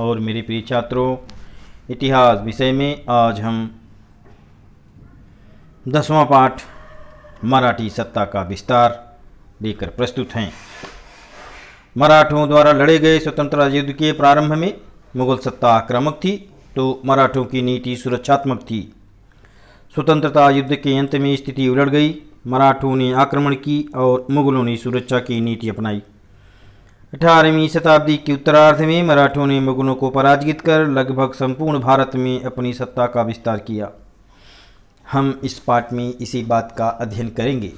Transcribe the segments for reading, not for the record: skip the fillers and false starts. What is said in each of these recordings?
और मेरे प्रिय छात्रों, इतिहास विषय में आज हम 10वां पाठ मराठी सत्ता का विस्तार लेकर प्रस्तुत हैं। मराठों द्वारा लड़े गए स्वतंत्रता युद्ध के प्रारंभ में मुगल सत्ता आक्रामक थी तो मराठों की नीति सुरक्षात्मक थी। स्वतंत्रता युद्ध के अंत में स्थिति उलट गई। मराठों ने आक्रमण की और मुगलों ने सुरक्षा की नीति अपनाई। 18वीं शताब्दी के उत्तरार्ध में मराठों ने मुगलों को पराजित कर लगभग संपूर्ण भारत में अपनी सत्ता का विस्तार किया। हम इस पाठ में इसी बात का अध्ययन करेंगे।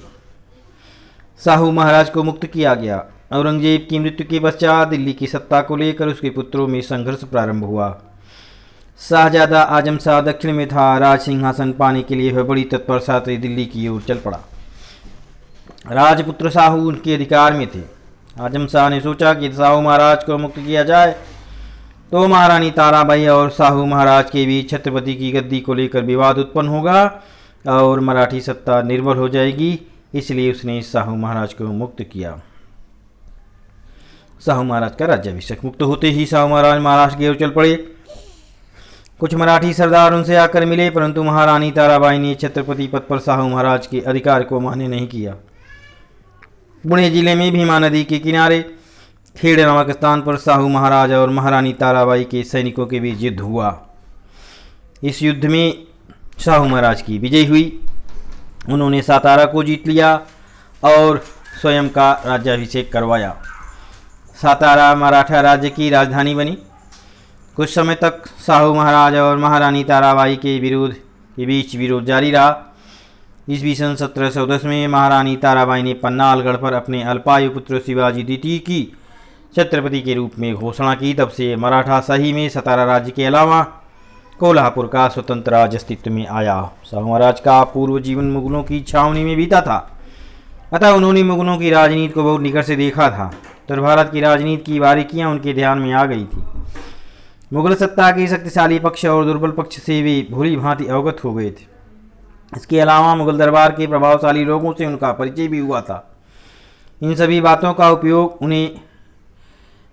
शाहू महाराज को मुक्त किया गया। औरंगजेब की मृत्यु के पश्चात दिल्ली की सत्ता को लेकर उसके पुत्रों में संघर्ष प्रारंभ हुआ। शाहजादा आजम शाह दक्षिण में था। राज सिंहासन पाने के लिए वह बड़ी तत्परता से दिल्ली की ओर चल पड़ा। राजपुत्र शाहू उनके अधिकार में थे। आजम शाह ने सोचा कि शाहू महाराज को मुक्त किया जाए तो महारानी ताराबाई और शाहू महाराज के बीच छत्रपति की गद्दी को लेकर विवाद उत्पन्न होगा और मराठी सत्ता निर्बल हो जाएगी। इसलिए उसने शाहू महाराज को मुक्त किया। शाहू महाराज का राज्याभिषेक। मुक्त होते ही शाहू महाराज महाराष्ट्र की ओर चल पड़े। कुछ मराठी सरदार उनसे आकर मिले, परंतु महारानी ताराबाई ने छत्रपति पद पर शाहू महाराज के अधिकार को मान्य नहीं किया। पुणे जिले में भीमा नदी के किनारे खेड़ नामक स्थान पर शाहू महाराज और महारानी ताराबाई के सैनिकों के बीच युद्ध हुआ। इस युद्ध में शाहू महाराज की विजय हुई। उन्होंने सातारा को जीत लिया और स्वयं का राज्याभिषेक करवाया। सातारा मराठा राज्य की राजधानी बनी। कुछ समय तक शाहू महाराज और महारानी ताराबाई के बीच विरोध जारी रहा। ईस्वी सन 1710 में महारानी ताराबाई ने पन्नालगढ़ पर अपने अल्पायु पुत्र शिवाजी द्वितीय की छत्रपति के रूप में घोषणा की। तब से मराठा शाही में सातारा राज्य के अलावा कोल्हापुर का स्वतंत्र राज्य अस्तित्व में आया। शाहू महाराज का पूर्व जीवन मुगलों की छावनी में बीता था, अतः उन्होंने मुगलों की राजनीति को बहुत निकट से देखा था। उत्तर भारत की राजनीति की बारीकियां उनके ध्यान में आ गई थी। मुगल सत्ता के शक्तिशाली पक्ष और दुर्बल पक्ष से वे भली भांति अवगत हो गए थे। इसके अलावा मुगल दरबार के प्रभावशाली लोगों से उनका परिचय भी हुआ था। इन सभी बातों का उपयोग उन्हें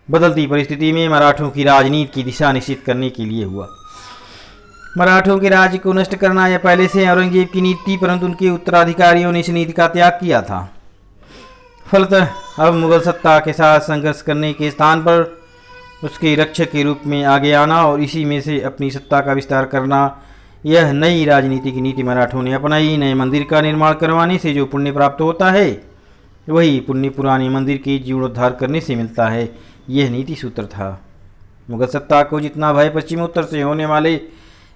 बदलती परिस्थिति में मराठों की राजनीति की दिशा निश्चित करने के लिए हुआ। मराठों के राज्य को नष्ट करना यह पहले से औरंगजेब की नीति थी, परंतु उनके उत्तराधिकारियों ने इस नीति का त्याग किया था। फलतः अब मुगल सत्ता के साथ संघर्ष करने के स्थान पर उसके रक्षक के रूप में आगे आना और इसी में से अपनी सत्ता का विस्तार करना, यह नई राजनीतिक नीति मराठों ने अपनाई। नए मंदिर का निर्माण करवाने से जो पुण्य प्राप्त होता है वही पुण्य पुराने मंदिर के जीर्णोद्धार करने से मिलता है। यह नीति सूत्र था। मुगल सत्ता को जितना भय पश्चिमोत्तर से होने वाले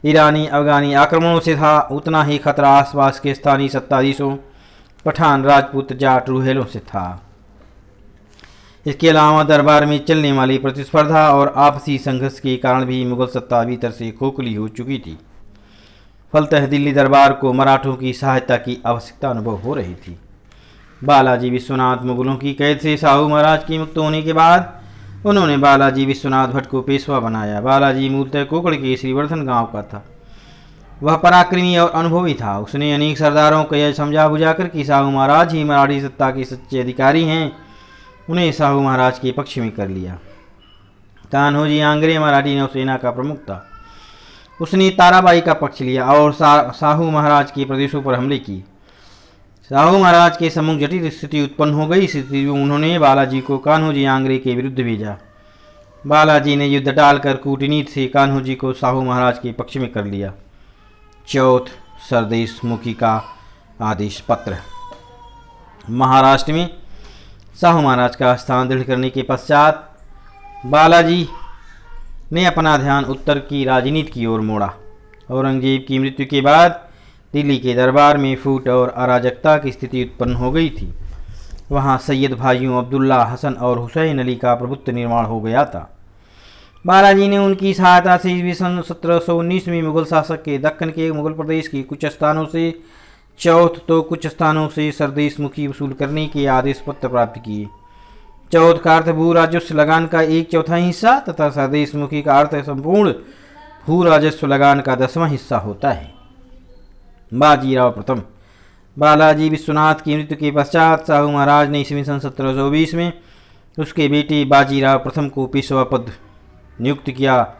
ईरानी अफगानी आक्रमणों से था, उतना ही खतरा आसपास के स्थानीय सत्ताधीशों पठान राजपूत जाट रूहेलों से था। इसके अलावा दरबार में चलने वाली प्रतिस्पर्धा और आपसी संघर्ष के कारण भी मुगल सत्ता भीतर से खोखली हो चुकी थी। फलतः दिल्ली दरबार को मराठों की सहायता की आवश्यकता अनुभव हो रही थी। बालाजी विश्वनाथ मुगलों की कैद से शाहू महाराज के मुक्त होने के बाद उन्होंने बालाजी विश्वनाथ भट्ट को पेशवा बनाया। बालाजी मूलतः कोकड़ के श्रीवर्धन गांव का था। वह पराक्रमी और अनुभवी था। उसने अनेक सरदारों को यह समझा बुझाकर कि शाहू महाराज ही मराठी सत्ता के सच्चे अधिकारी हैं, उन्हें शाहू महाराज के पक्ष में कर लिया। कान्होजी आंग्रे मराठी नौसेना का प्रमुख था। उसने ताराबाई का पक्ष लिया और शाहू महाराज के प्रदेशों पर हमले किए। शाहू महाराज के सम्मुख जटिल स्थिति उत्पन्न हो गई। इस स्थिति में उन्होंने बालाजी को कान्होजी आंग्रे के विरुद्ध भेजा। बालाजी ने युद्ध टालकर कूटनीति से कान्होजी को शाहू महाराज के पक्ष में कर लिया। चौथ सरदेश मुखी का आदेश पत्र। महाराष्ट्र में शाहू महाराज का स्थान दृढ़ करने के पश्चात बालाजी ने अपना ध्यान उत्तर की राजनीति की ओर मोड़ा। औरंगजेब की मृत्यु के बाद दिल्ली के दरबार में फूट और अराजकता की स्थिति उत्पन्न हो गई थी। वहां सैयद भाइयों अब्दुल्ला, हसन और हुसैन अली का प्रभुत्व निर्माण हो गया था। बालाजी ने उनकी सहायता से ईस्वी सन 1719 में मुगल शासक के दक्कन के मुगल प्रदेश के कुछ स्थानों से चौथ तो कुछ स्थानों से सरदेश मुखी वसूल करने के आदेश पत्र प्राप्त किए। चौथ का अर्थ भू राजस्व लगान का 1/4 हिस्सा तथा सरदेश मुखी का अर्थ संपूर्ण भू राजस्व लगान का 10वां हिस्सा होता है। बाजीराव प्रथम। बालाजी विश्वनाथ की मृत्यु के पश्चात शाहू महाराज ने ईस्वी सन 1720 में उसके बेटे बाजीराव प्रथम को पेशवा पद नियुक्त किया।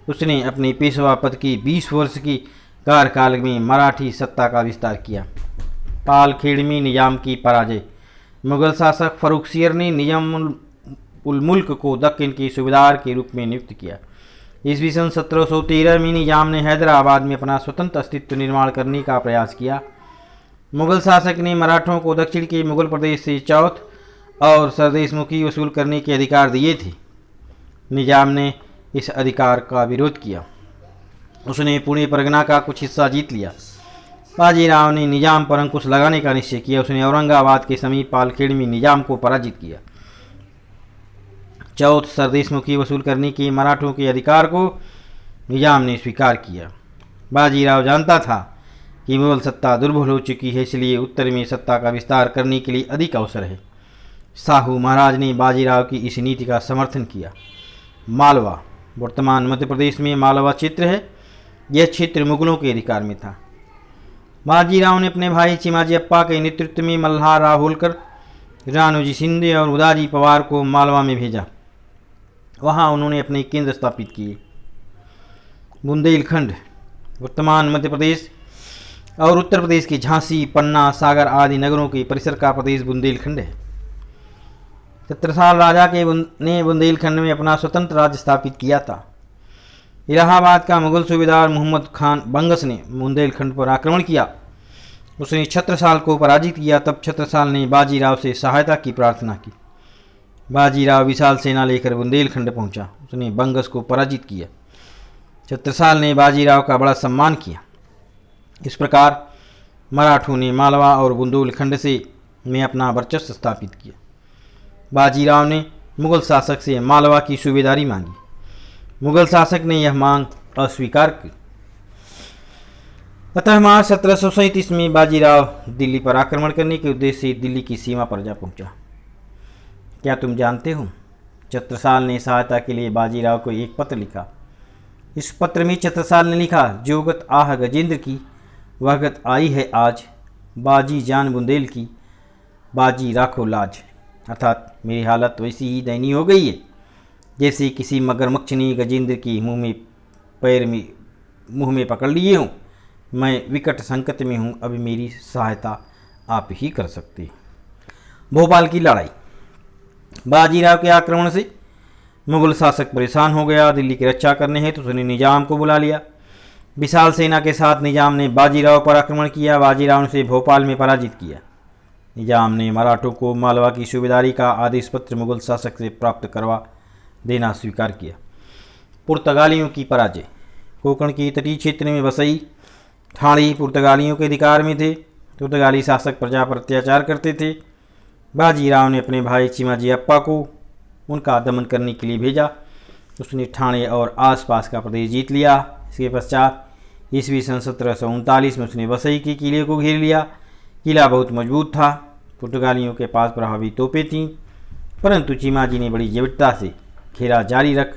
उसने अपने पेशवा पद की 20 वर्ष की कार्यकाल में मराठी सत्ता का विस्तार किया। पालखेड़वी निजाम की पराजय। मुगल शासक फर्रुखसियर ने निजाम उल मुल्क को दक्कन के सूबेदार के रूप में नियुक्त किया। ईस्वी सन 1713 में निजाम ने हैदराबाद में अपना स्वतंत्र अस्तित्व निर्माण करने का प्रयास किया। मुगल शासक ने मराठों को दक्षिण के मुगल प्रदेश से चौथ और सरदेशमुखी वसूल करने के अधिकार दिए थे। निजाम ने इस अधिकार का विरोध किया। उसने पुणे परगना का कुछ हिस्सा जीत लिया। बाजीराव ने निजाम पर अंकुश लगाने का निश्चय किया। उसने औरंगाबाद के समीप पालखेड़ में निजाम को पराजित किया। चौथ सरदेशमुखी वसूल करने के मराठों के अधिकार को निजाम ने स्वीकार किया। बाजीराव जानता था कि मुगल सत्ता दुर्बल हो चुकी है, इसलिए उत्तर में सत्ता का विस्तार करने के लिए अधिक अवसर है। साहू महाराज ने बाजीराव की इस नीति का समर्थन किया। मालवा वर्तमान मध्य प्रदेश में मालवा क्षेत्र है। यह क्षेत्र मुगलों के अधिकार में था। बाजीराव ने अपने भाई चिमाजी अप्पा के नेतृत्व में मल्हार राव होलकर, रानोजी शिंदे और उदाजी पवार को मालवा में भेजा। वहां उन्होंने अपने केंद्र स्थापित किए। बुंदेलखंड वर्तमान मध्य प्रदेश और उत्तर प्रदेश के झांसी, पन्ना, सागर आदि नगरों के परिसर का प्रदेश बुंदेलखंड है। छत्रसाल राजा ने बुंदेलखंड में अपना स्वतंत्र राज्य स्थापित किया था। इलाहाबाद का मुगल सूबेदार मोहम्मद खान बंगस ने बुंदेलखंड पर आक्रमण किया। उसने छत्रसाल को पराजित किया। तब छत्रसाल ने बाजीराव से सहायता की प्रार्थना की। बाजीराव विशाल सेना लेकर बुंदेलखंड पहुंचा। उसने बंगस को पराजित किया। छत्रसाल ने बाजीराव का बड़ा सम्मान किया। इस प्रकार मराठों ने मालवा और बुंदेलखंड में अपना वर्चस्व स्थापित किया। बाजीराव ने मुगल शासक से मालवा की सूबेदारी मांगी। मुगल शासक ने यह मांग अस्वीकार की। अतः मार्च 1737 में बाजीराव दिल्ली पर आक्रमण करने के उद्देश्य से दिल्ली की सीमा पर जा पहुंचा। क्या तुम जानते हो, छत्रसाल ने सहायता के लिए बाजीराव को एक पत्र लिखा। इस पत्र में छत्रसाल ने लिखा, जो गत आह गजेंद्र की वह गत आई है आज, बाजी जान बुंदेल की बाजी राखो लाज। अर्थात मेरी हालत वैसी ही दयनीय हो गई है जैसे किसी मगरमच्छ ने गजेंद्र की मुंह में पकड़ लिए हों। मैं विकट संकट में हूँ, अभी मेरी सहायता आप ही कर सकते। भोपाल की लड़ाई। बाजीराव के आक्रमण से मुगल शासक परेशान हो गया। दिल्ली की रक्षा करने हेतु उसने निजाम को बुला लिया। विशाल सेना के साथ निजाम ने बाजीराव पर आक्रमण किया। बाजीराव ने उसे भोपाल में पराजित किया। निजाम ने मराठों को मालवा की सूबेदारी का आदेश पत्र मुगल शासक से प्राप्त करवा देना स्वीकार किया। पुर्तगालियों की पराजय। कोंकण के तटीय क्षेत्र में वसई, ठाणी पुर्तगालियों के अधिकार में थे। पुर्तगाली शासक प्रजा पर अत्याचार करते थे। बाजीराव ने अपने भाई चिमाजी अप्पा को उनका दमन करने के लिए भेजा। उसने ठाणे और आसपास का प्रदेश जीत लिया। इसके पश्चात ईस्वी सन 1739 में उसने वसई के किले को घेर लिया। किला बहुत मजबूत था। पुर्तगालियों के पास प्रभावी तोपें थीं, परंतु चिमाजी ने बड़ी जटिलता से घेरा जारी रख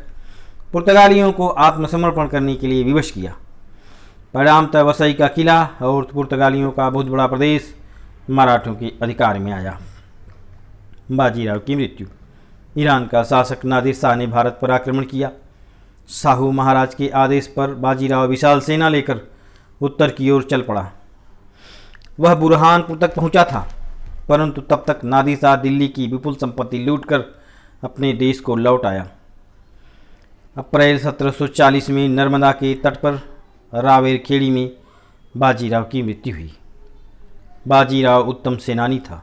पुर्तगालियों को आत्मसमर्पण करने के लिए विवश किया। परिणामतः वसई का किला और पुर्तगालियों का बहुत बड़ा प्रदेश मराठों के अधिकार में आया। बाजीराव की मृत्यु। ईरान का शासक नादिर शाह ने भारत पर आक्रमण किया। साहू महाराज के आदेश पर बाजीराव विशाल सेना लेकर उत्तर की ओर चल पड़ा। वह बुरहानपुर तक पहुंचा था, परंतु तब तक नादिर शाह दिल्ली की विपुल संपत्ति लूटकर अपने देश को लौट आया। अप्रैल 1740 में नर्मदा के तट पर रावेरखेड़ी में बाजीराव की मृत्यु हुई। बाजीराव उत्तम सेनानी था।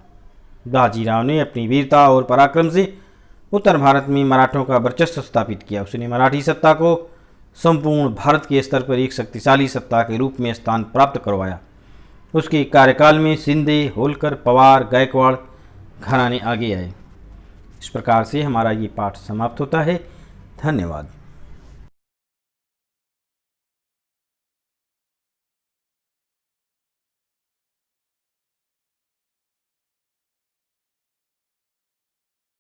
बाजीराव ने अपनी वीरता और पराक्रम से उत्तर भारत में मराठों का वर्चस्व स्थापित किया। उसने मराठी सत्ता को संपूर्ण भारत के स्तर पर एक शक्तिशाली सत्ता के रूप में स्थान प्राप्त करवाया। उसके कार्यकाल में शिंदे, होलकर, पवार, गायकवाड़ घराने आगे आए। इस प्रकार से हमारा ये पाठ समाप्त होता है। धन्यवाद।